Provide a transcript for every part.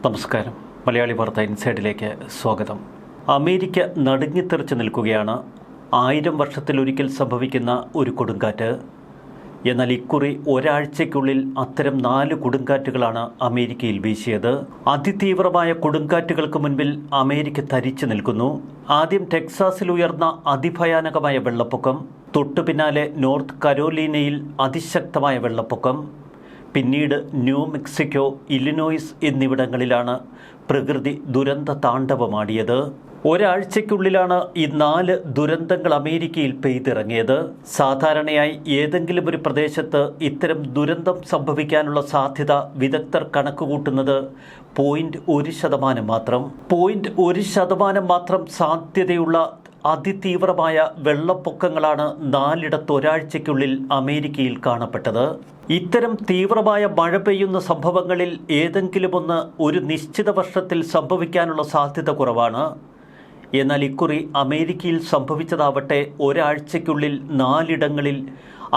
നമസ്കാരം. മലയാളി വാർത്ത ഇൻസൈഡിലേക്ക് സ്വാഗതം. അമേരിക്ക നടുങ്ങിത്തെറിച്ച് നിൽക്കുകയാണ്. 1000 വർഷത്തിലൊരിക്കൽ സംഭവിക്കുന്ന ഒരു കൊടുങ്കാറ്റ്. എന്നാൽ ഇക്കുറി ഒരാഴ്ചയ്ക്കുള്ളിൽ അത്തരം 4 കൊടുങ്കാറ്റുകളാണ് അമേരിക്കയിൽ വീശിയത്. അതിതീവ്രമായ കൊടുങ്കാറ്റുകൾക്ക് മുൻപിൽ അമേരിക്ക തരിച്ചു നിൽക്കുന്നു. ആദ്യം ടെക്സാസിൽ ഉയർന്ന അതിഭയാനകമായ വെള്ളപ്പൊക്കം, തൊട്ടു പിന്നാലെ നോർത്ത് കരോലീനയിൽ അതിശക്തമായ വെള്ളപ്പൊക്കം, പിന്നീട് ന്യൂ മെക്സിക്കോ, ഇല്ലിനോയ്സ് എന്നിവിടങ്ങളിലാണ് പ്രകൃതി ദുരന്ത താണ്ഡവമാടിയത്. ഒരാഴ്ചയ്ക്കുള്ളിലാണ് ഈ 4 ദുരന്തങ്ങൾ അമേരിക്കയിൽ പെയ്തിറങ്ങിയത്. സാധാരണയായി ഏതെങ്കിലും ഒരു പ്രദേശത്ത് ഇത്തരം ദുരന്തം സംഭവിക്കാനുള്ള സാധ്യത വിദഗ്ധർ കണക്കുകൂട്ടുന്നത് 0.1% മാത്രം. 0.1% മാത്രം സാധ്യതയുള്ള അതിതീവ്രമായ വെള്ളപ്പൊക്കങ്ങളാണ് 4 ഒരാഴ്ചയ്ക്കുള്ളിൽ അമേരിക്കയിൽ കാണപ്പെട്ടത്. ഇത്തരം തീവ്രമായ മഴ പെയ്യുന്ന സംഭവങ്ങളിൽ ഏതെങ്കിലും ഒന്ന് ഒരു നിശ്ചിത വർഷത്തിൽ സംഭവിക്കാനുള്ള സാധ്യത കുറവാണ്. എന്നാൽ ഇക്കുറി അമേരിക്കയിൽ സംഭവിച്ചതാവട്ടെ ഒരാഴ്ചയ്ക്കുള്ളിൽ 4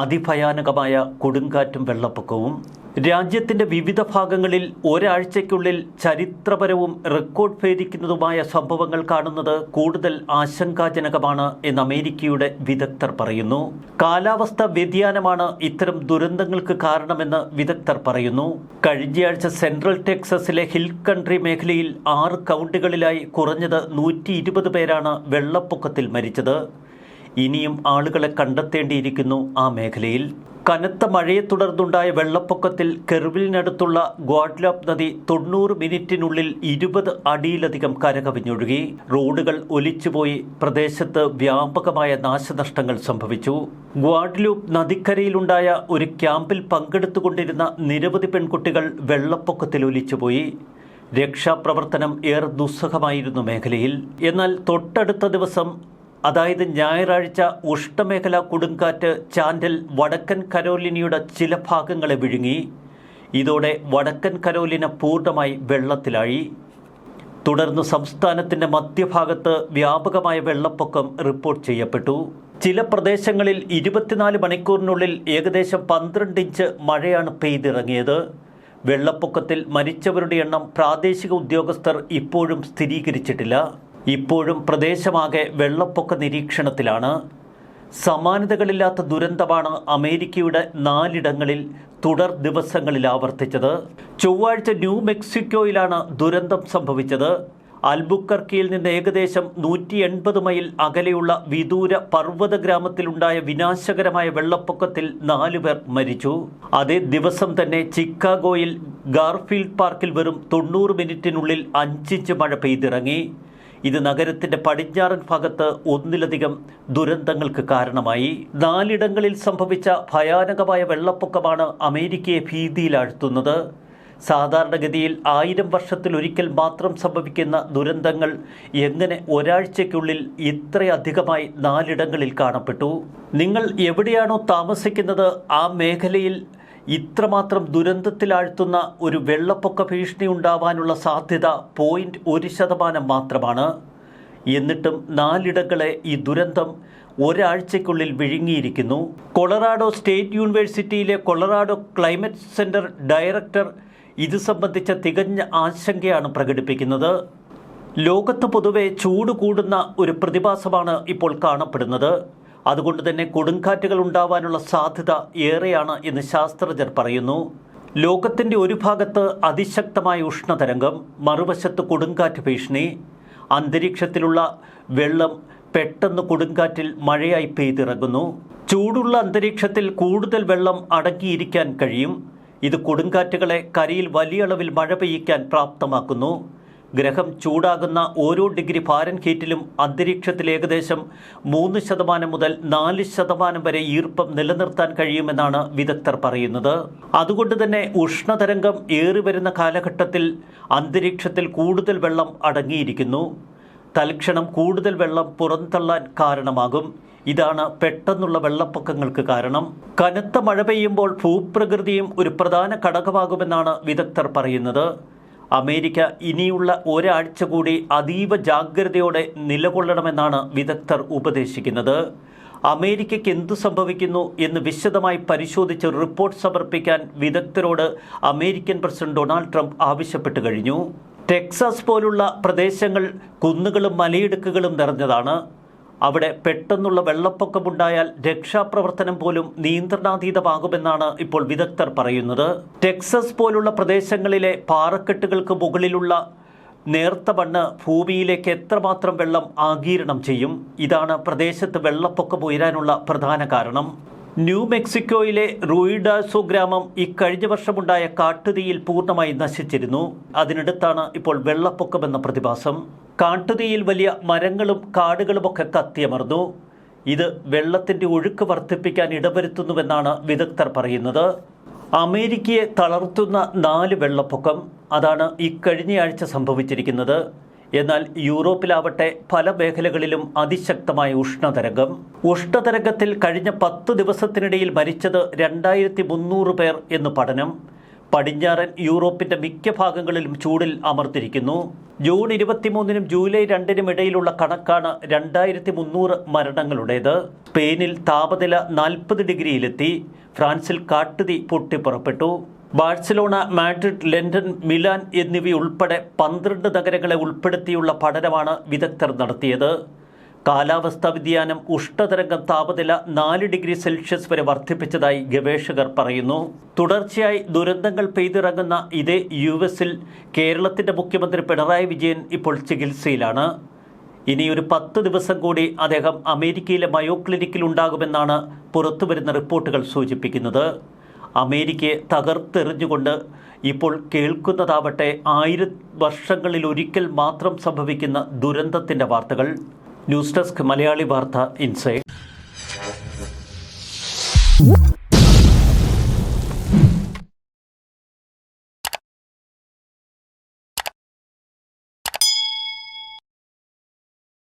അതിഭയാനകമായ കൊടുങ്കാറ്റും വെള്ളപ്പൊക്കവും. രാജ്യത്തിൻ്റെ വിവിധ ഭാഗങ്ങളിൽ ഒരാഴ്ചയ്ക്കുള്ളിൽ ചരിത്രപരവും റെക്കോർഡ് ഭേദിക്കുന്നതുമായ സംഭവങ്ങൾ കാണുന്നത് കൂടുതൽ ആശങ്കാജനകമാണ് എന്ന് അമേരിക്കയുടെ വിദഗ്ധർ പറയുന്നു. കാലാവസ്ഥാ വ്യതിയാനമാണ് ഇത്തരം ദുരന്തങ്ങൾക്ക് കാരണമെന്ന് വിദഗ്ധർ പറയുന്നു. കഴിഞ്ഞയാഴ്ച സെൻട്രൽ ടെക്സസിലെ ഹിൽ കൺട്രി മേഖലയിൽ 6 കൗണ്ടികളിലായി കുറഞ്ഞത് 120 പേരാണ് വെള്ളപ്പൊക്കത്തിൽ മരിച്ചത്. ഇനിയും ആളുകളെ കണ്ടെത്തേണ്ടിയിരിക്കുന്നു ആ മേഖലയിൽ. കനത്ത മഴയെ തുടർന്നുണ്ടായ വെള്ളപ്പൊക്കത്തിൽ കെർവിലിനടുത്തുള്ള ഗ്വാഡ്ലാപ്പ് നദി 90 മിനിറ്റിനുള്ളിൽ 20 അടിയിലധികം കരകവിഞ്ഞൊഴുകി. റോഡുകൾ ഒലിച്ചുപോയി. പ്രദേശത്ത് വ്യാപകമായ നാശനഷ്ടങ്ങൾ സംഭവിച്ചു. ഗ്വാഡ്ലൂപ്പ് നദിക്കരയിലുണ്ടായ ഒരു ക്യാമ്പിൽ പങ്കെടുത്തുകൊണ്ടിരുന്ന നിരവധി പെൺകുട്ടികൾ വെള്ളപ്പൊക്കത്തിൽ ഒലിച്ചുപോയി. രക്ഷാപ്രവർത്തനം ഏറെ ദുസ്സഹമായിരുന്നു മേഖലയിൽ. എന്നാൽ തൊട്ടടുത്ത ദിവസം, അതായത് ഞായറാഴ്ച, ഉഷ്ണമേഖലാ കൊടുങ്കാറ്റ് ചാൻഡൽ വടക്കൻ കരോലിനയുടെ ചില ഭാഗങ്ങളെ വിഴുങ്ങി. ഇതോടെ വടക്കൻ കരോലിന പൂർണ്ണമായി വെള്ളത്തിലായി. തുടർന്ന് സംസ്ഥാനത്തിൻ്റെ മധ്യഭാഗത്ത് വ്യാപകമായ വെള്ളപ്പൊക്കം റിപ്പോർട്ട് ചെയ്യപ്പെട്ടു. ചില പ്രദേശങ്ങളിൽ 24 മണിക്കൂറിനുള്ളിൽ ഏകദേശം 12 ഇഞ്ച് മഴയാണ് പെയ്തിറങ്ങിയത്. വെള്ളപ്പൊക്കത്തിൽ മരിച്ചവരുടെ എണ്ണം പ്രാദേശിക ഉദ്യോഗസ്ഥർ ഇപ്പോഴും സ്ഥിരീകരിച്ചിട്ടില്ല. ഇപ്പോഴും പ്രദേശമാകെ വെള്ളപ്പൊക്ക നിരീക്ഷണത്തിലാണ്. സമാനതകളില്ലാത്ത ദുരന്തമാണ് അമേരിക്കയുടെ 4 തുടർ ദിവസങ്ങളിൽ ആവർത്തിച്ചത്. ചൊവ്വാഴ്ച ന്യൂ മെക്സിക്കോയിലാണ് ദുരന്തം സംഭവിച്ചത്. അൽബുക്കർക്കിയിൽ നിന്ന് ഏകദേശം 180 മൈൽ അകലെയുള്ള വിദൂര പർവ്വത ഗ്രാമത്തിലുണ്ടായ വിനാശകരമായ വെള്ളപ്പൊക്കത്തിൽ 4 പേർ മരിച്ചു. അതേ ദിവസം തന്നെ ചിക്കാഗോയിൽ ഗാർഫീൽഡ് പാർക്കിൽ വെറും 90 മിനിറ്റിനുള്ളിൽ 5 ഇഞ്ച് മഴ പെയ്തിറങ്ങി. ഇത് നഗരത്തിൻ്റെ പടിഞ്ഞാറൻ ഭാഗത്ത് 1 ദുരന്തങ്ങൾക്ക് കാരണമായി. 4 സംഭവിച്ച ഭയാനകമായ വെള്ളപ്പൊക്കമാണ് അമേരിക്കയെ ഭീതിയിലാഴ്ത്തുന്നത്. സാധാരണഗതിയിൽ 1000 വർഷത്തിലൊരിക്കൽ മാത്രം സംഭവിക്കുന്ന ദുരന്തങ്ങൾ എങ്ങനെ ഒരാഴ്ചയ്ക്കുള്ളിൽ ഇത്രയധികമായി 4 കാണപ്പെട്ടു? നിങ്ങൾ എവിടെയാണോ താമസിക്കുന്നത് ആ മേഖലയിൽ ഇത്രമാത്രം ദുരന്തത്തിലാഴ്ത്തുന്ന ഒരു വെള്ളപ്പൊക്ക ഭീഷണി ഉണ്ടാവാനുള്ള സാധ്യത 0.1% മാത്രമാണ്. എന്നിട്ടും 4 ഈ ദുരന്തം ഒരാഴ്ചയ്ക്കുള്ളിൽ വിഴുങ്ങിയിരിക്കുന്നു. കൊളറാഡോ സ്റ്റേറ്റ് യൂണിവേഴ്സിറ്റിയിലെ കൊളറാഡോ ക്ലൈമറ്റ് സെൻറ്റർ ഡയറക്ടർ ഇത് സംബന്ധിച്ച തികഞ്ഞ ആശങ്കയാണ് പ്രകടിപ്പിക്കുന്നത്. ലോകത്ത് പൊതുവെ ചൂട് കൂടുന്ന ഒരു പ്രതിഭാസമാണ് ഇപ്പോൾ കാണപ്പെടുന്നത്. അതുകൊണ്ട് തന്നെ കൊടുങ്കാറ്റുകൾ ഉണ്ടാവാനുള്ള സാധ്യത ഏറെയാണ് എന്ന് ശാസ്ത്രജ്ഞർ പറയുന്നു. ലോകത്തിൻ്റെ ഒരു ഭാഗത്ത് അതിശക്തമായ ഉഷ്ണതരംഗം, മറുവശത്ത് കൊടുങ്കാറ്റ് ഭീഷണി. അന്തരീക്ഷത്തിലുള്ള വെള്ളം പെട്ടെന്ന് കൊടുങ്കാറ്റിൽ മഴയായി പെയ്തിറങ്ങുന്നു. ചൂടുള്ള അന്തരീക്ഷത്തിൽ കൂടുതൽ വെള്ളം അടങ്ങിയിരിക്കാൻ കഴിയും. ഇത് കൊടുങ്കാറ്റുകളെ കരയിൽ വലിയ അളവിൽ മഴ പെയ്യിക്കാൻ പ്രാപ്തമാക്കുന്നു. ഗ്രഹം ചൂടാകുന്ന ഓരോ ഡിഗ്രി ഫാരൻഹീറ്റിലും അന്തരീക്ഷത്തിൽ ഏകദേശം 3% മുതൽ 4% വരെ ഈർപ്പം നിലനിർത്താൻ കഴിയുമെന്നാണ് വിദഗ്ധർ പറയുന്നത്. അതുകൊണ്ട് തന്നെ ഉഷ്ണതരംഗം ഏറിവരുന്ന കാലഘട്ടത്തിൽ അന്തരീക്ഷത്തിൽ കൂടുതൽ വെള്ളം അടങ്ങിയിരിക്കുന്നു. തൽക്ഷണം കൂടുതൽ വെള്ളം പുറന്തള്ളാൻ കാരണമാകും. ഇതാണ് പെട്ടെന്നുള്ള വെള്ളപ്പൊക്കങ്ങൾക്ക് കാരണം. കനത്ത മഴ പെയ്യുമ്പോൾ ഭൂപ്രകൃതിയും ഒരു പ്രധാന ഘടകമാകുമെന്നാണ് വിദഗ്ധർ പറയുന്നത്. അമേരിക്ക ഇനിയുള്ള ഒരാഴ്ച കൂടി അതീവ ജാഗ്രതയോടെ നിലകൊള്ളണമെന്നാണ് വിദഗ്ധർ ഉപദേശിക്കുന്നത്. അമേരിക്കയ്ക്ക് എന്തു സംഭവിക്കുന്നു എന്ന് വിശദമായി പരിശോധിച്ച് റിപ്പോർട്ട് സമർപ്പിക്കാൻ വിദഗ്ധരോട് അമേരിക്കൻ പ്രസിഡന്റ് ഡൊണാൾഡ് ട്രംപ് ആവശ്യപ്പെട്ടു കഴിഞ്ഞു. ടെക്സാസ് പോലുള്ള പ്രദേശങ്ങൾ കുന്നുകളും മലയിടുക്കുകളും നിറഞ്ഞതാണ്. അവിടെ പെട്ടെന്നുള്ള വെള്ളപ്പൊക്കമുണ്ടായാൽ രക്ഷാപ്രവർത്തനം പോലും നിയന്ത്രണാതീതമാകുമെന്നാണ് ഇപ്പോൾ വിദഗ്ധർ പറയുന്നത്. ടെക്സസ് പോലുള്ള പ്രദേശങ്ങളിലെ പാറക്കെട്ടുകൾക്ക് മുകളിലുള്ള നേർത്ത മണ്ണ് ഭൂമിയിലേക്ക് എത്രമാത്രം വെള്ളം ആഗിരണം ചെയ്യും. ഇതാണ് പ്രദേശത്ത് വെള്ളപ്പൊക്കം ഉയരാനുള്ള പ്രധാന കാരണം. ന്യൂ മെക്സിക്കോയിലെ റൂയിഡാസോ ഗ്രാമം ഇക്കഴിഞ്ഞ വർഷമുണ്ടായ കാട്ടുതീയിൽ പൂർണ്ണമായി നശിച്ചിരുന്നു. അതിനടുത്താണ് ഇപ്പോൾ വെള്ളപ്പൊക്കമെന്ന പ്രതിഭാസം. കാട്ടുതീയിൽ വലിയ മരങ്ങളും കാടുകളുമൊക്കെ കത്തിയമർന്നു. ഇത് വെള്ളത്തിൻ്റെ ഒഴുക്ക് വർദ്ധിപ്പിക്കാൻ ഇടവരുത്തുന്നുവെന്നാണ് വിദഗ്ധർ പറയുന്നത്. അമേരിക്കയെ തളർത്തുന്ന 4 വെള്ളപ്പൊക്കം, അതാണ് ഇക്കഴിഞ്ഞയാഴ്ച സംഭവിച്ചിരിക്കുന്നത്. എന്നാൽ യൂറോപ്പിലാവട്ടെ പല മേഖലകളിലും അതിശക്തമായ ഉഷ്ണതരംഗം. ഉഷ്ണതരംഗത്തിൽ കഴിഞ്ഞ 10 ദിവസത്തിനിടയിൽ മരിച്ചത് 2300 പേർ എന്ന് പഠനം. പടിഞ്ഞാറൻ യൂറോപ്പിന്റെ മിക്ക ഭാഗങ്ങളിലും ചൂടിൽ അമർത്തിരിക്കുന്നു. ജൂൺ 23-നും ജൂലൈ 2-നും ഇടയിലുള്ള കണക്കാണ് 2300 മരണങ്ങളുടേത്. സ്പെയിനിൽ താപനില 40 ഡിഗ്രിയിലെത്തി. ഫ്രാൻസിൽ കാട്ടുതീ പൊട്ടിപ്പുറപ്പെട്ടു. ബാഴ്സലോണ, മാഡ്രിഡ്, ലണ്ടൻ, മിലാൻ എന്നിവയുൾപ്പെടെ 12 നഗരങ്ങളെ ഉൾപ്പെടുത്തിയുള്ള പഠനമാണ് വിദഗ്ധർ നടത്തിയത്. കാലാവസ്ഥാ വ്യതിയാനം ഉഷ്ണതരംഗം താപനില 4 ഡിഗ്രി സെൽഷ്യസ് വരെ വർദ്ധിപ്പിച്ചതായി ഗവേഷകർ പറയുന്നു. തുടർച്ചയായി ദുരന്തങ്ങൾ പെയ്തിറങ്ങുന്ന ഇതേ US-ൽ കേരളത്തിന്റെ മുഖ്യമന്ത്രി പിണറായി വിജയൻ ഇപ്പോൾ ചികിത്സയിലാണ്. ഇനിയൊരു 10 ദിവസം കൂടി അദ്ദേഹം അമേരിക്കയിലെ മയോ ക്ലിനിക്കിൽ ഉണ്ടാകുമെന്നാണ് പുറത്തുവരുന്ന റിപ്പോർട്ടുകൾ സൂചിപ്പിക്കുന്നത്. അമേരിക്കയെ തകർത്തെറിഞ്ഞുകൊണ്ട് ഇപ്പോൾ കേൾക്കുന്നതാവട്ടെ 1000 വർഷങ്ങളിലൊരിക്കൽ മാത്രം സംഭവിക്കുന്ന ദുരന്തത്തിൻ്റെ വാർത്തകൾ. ന്യൂസ് ഡെസ്ക് മലയാളി വാർത്ത ഇൻസൈഡ്.